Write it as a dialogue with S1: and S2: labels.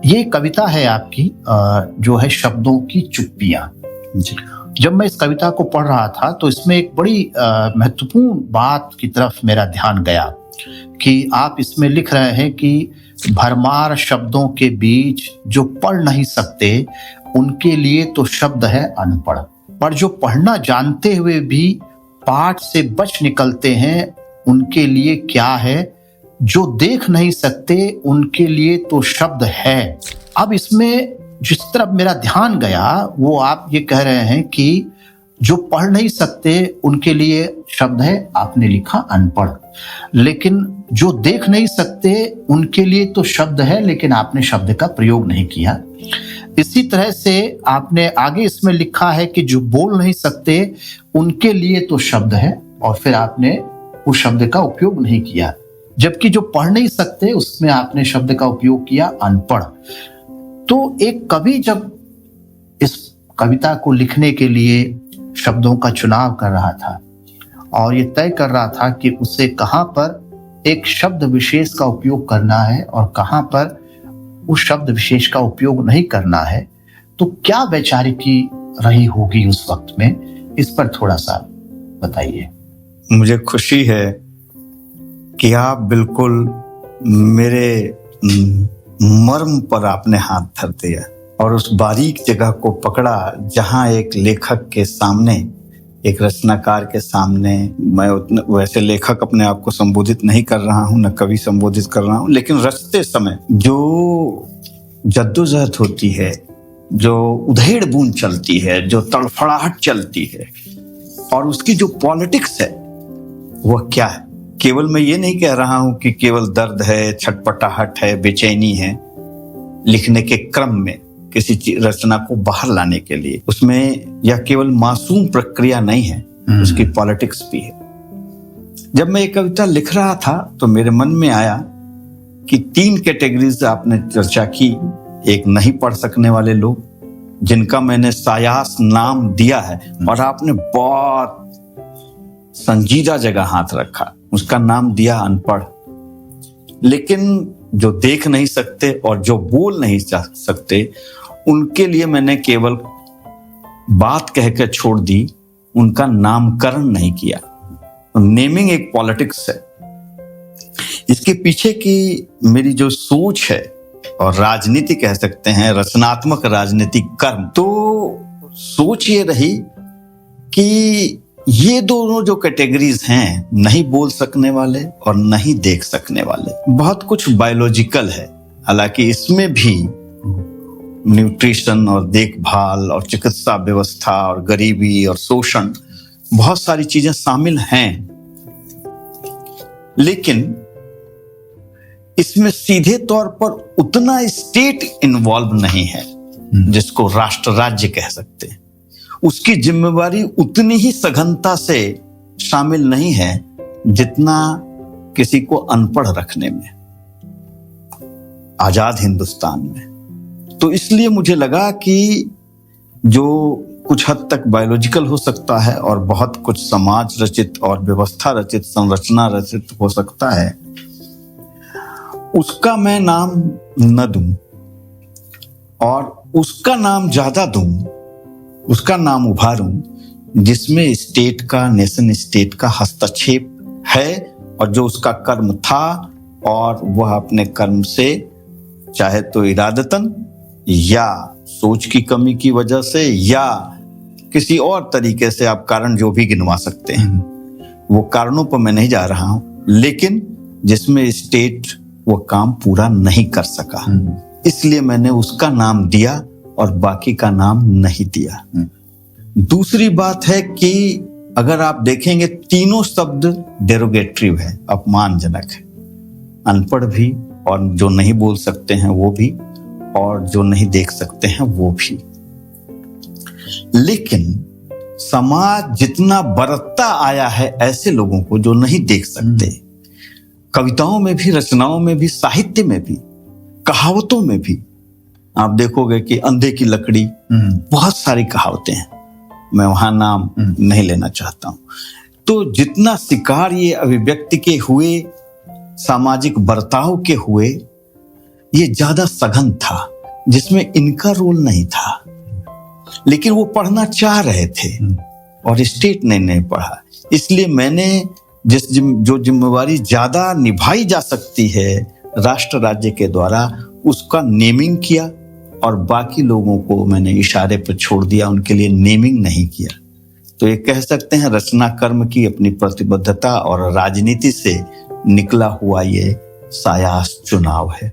S1: ये कविता है आपकी जो है शब्दों की चुप्पियां। जब मैं इस कविता को पढ़ रहा था तो इसमें एक बड़ी महत्वपूर्ण बात की तरफ मेरा ध्यान गया कि आप इसमें लिख रहे हैं कि भरमार शब्दों के बीच जो पढ़ नहीं सकते उनके लिए तो शब्द है अनपढ़, पर जो पढ़ना जानते हुए भी पाठ से बच निकलते हैं उनके लिए क्या है, जो देख नहीं सकते उनके लिए तो शब्द है। अब इसमें जिस तरफ मेरा ध्यान गया वो आप ये कह रहे हैं कि जो पढ़ नहीं सकते उनके लिए शब्द है, आपने लिखा अनपढ़, लेकिन जो देख नहीं सकते उनके लिए तो शब्द है, लेकिन आपने शब्द का प्रयोग नहीं किया। इसी तरह से आपने आगे इसमें लिखा है कि जो बोल नहीं सकते उनके लिए तो शब्द है, और फिर आपने उस शब्द का उपयोग नहीं किया, जबकि जो पढ़ नहीं सकते उसमें आपने शब्द का उपयोग किया अनपढ़। तो एक कवि जब इस कविता को लिखने के लिए शब्दों का चुनाव कर रहा था और ये तय कर रहा था कि उसे कहाँ पर एक शब्द विशेष का उपयोग करना है और कहाँ पर उस शब्द विशेष का उपयोग नहीं करना है, तो क्या वैचारिकी रही होगी उस वक्त में, इस पर थोड़ा सा बताइए।
S2: मुझे खुशी है कि आप बिल्कुल मेरे मर्म पर आपने हाथ धर दिया और उस बारीक जगह को पकड़ा जहां एक लेखक के सामने, एक रचनाकार के सामने, मैं वैसे लेखक अपने आप को संबोधित नहीं कर रहा हूं, न कवि संबोधित कर रहा हूं, लेकिन रचते समय जो जद्दोजहद होती है, जो उधेड़ बूंद चलती है, जो तड़फड़ाहट चलती है और उसकी जो पॉलिटिक्स है वह क्या है। केवल मैं ये नहीं कह रहा हूं कि केवल दर्द है, छटपटाहट है, बेचैनी है लिखने के क्रम में किसी रचना को बाहर लाने के लिए, उसमें यह केवल मासूम प्रक्रिया नहीं है, उसकी पॉलिटिक्स भी है। जब मैं ये कविता लिख रहा था तो मेरे मन में आया कि 3 कैटेगरीज आपने चर्चा की। एक नहीं पढ़ सकने वाले लोग, जिनका मैंने सायास नाम दिया है और आपने बहुत संजीदा जगह हाथ रखा, उसका नाम दिया अनपढ़। लेकिन जो देख नहीं सकते और जो बोल नहीं सकते उनके लिए मैंने केवल बात कहकर छोड़ दी, उनका नामकरण नहीं किया। नेमिंग एक पॉलिटिक्स है। इसके पीछे की मेरी जो सोच है और राजनीति कह सकते हैं, रचनात्मक राजनीतिक कर्म, तो सोच ये रही कि ये दोनों जो कैटेगरीज हैं, नहीं बोल सकने वाले और नहीं देख सकने वाले, बहुत कुछ बायोलॉजिकल है। हालांकि इसमें भी न्यूट्रिशन और देखभाल और चिकित्सा व्यवस्था और गरीबी और शोषण, बहुत सारी चीजें शामिल हैं, लेकिन इसमें सीधे तौर पर उतना स्टेट इन्वॉल्व नहीं है जिसको राष्ट्र राज्य कह सकते हैं। उसकी जिम्मेवारी उतनी ही सघनता से शामिल नहीं है जितना किसी को अनपढ़ रखने में आजाद हिंदुस्तान में। तो इसलिए मुझे लगा कि जो कुछ हद तक बायोलॉजिकल हो सकता है और बहुत कुछ समाज रचित और व्यवस्था रचित, संरचना रचित हो सकता है, उसका मैं नाम न दूं और उसका नाम ज्यादा दूं, उसका नाम उभारूं जिसमें स्टेट का, नेशन स्टेट का हस्तक्षेप है और जो उसका कर्म था और वह अपने कर्म से, चाहे तो इरादतन या सोच की कमी की वजह से या किसी और तरीके से, आप कारण जो भी गिनवा सकते हैं, वो कारणों पर मैं नहीं जा रहा हूं, लेकिन जिसमें स्टेट वो काम पूरा नहीं कर सका, इसलिए मैंने उसका नाम दिया और बाकी का नाम नहीं दिया। दूसरी बात है कि अगर आप देखेंगे तीनों शब्द डेरोगेटरी है, अपमानजनक है, अनपढ़ भी और जो नहीं बोल सकते हैं वो भी और जो नहीं देख सकते हैं वो भी। लेकिन समाज जितना बरतता आया है ऐसे लोगों को जो नहीं देख सकते, कविताओं में भी, रचनाओं में भी, साहित्य में भी, कहावतों में भी आप देखोगे कि अंधे की लकड़ी, बहुत सारी कहावतें हैं, मैं वहां नाम नहीं लेना चाहता हूं। तो जितना शिकार ये अभिव्यक्ति के हुए, सामाजिक बर्ताव के हुए, ये ज्यादा सघन था। जिसमें इनका रोल नहीं था, लेकिन वो पढ़ना चाह रहे थे और स्टेट ने नहीं पढ़ा। इसलिए मैंने जो जिम्मेवारी ज्यादा निभाई जा सकती है राष्ट्र राज्य के द्वारा, उसका नेमिंग किया और बाकी लोगों को मैंने इशारे पर छोड़ दिया, उनके लिए नेमिंग नहीं किया। तो ये कह सकते हैं रचना कर्म की अपनी प्रतिबद्धता और राजनीति से निकला हुआ ये सायास चुनाव है।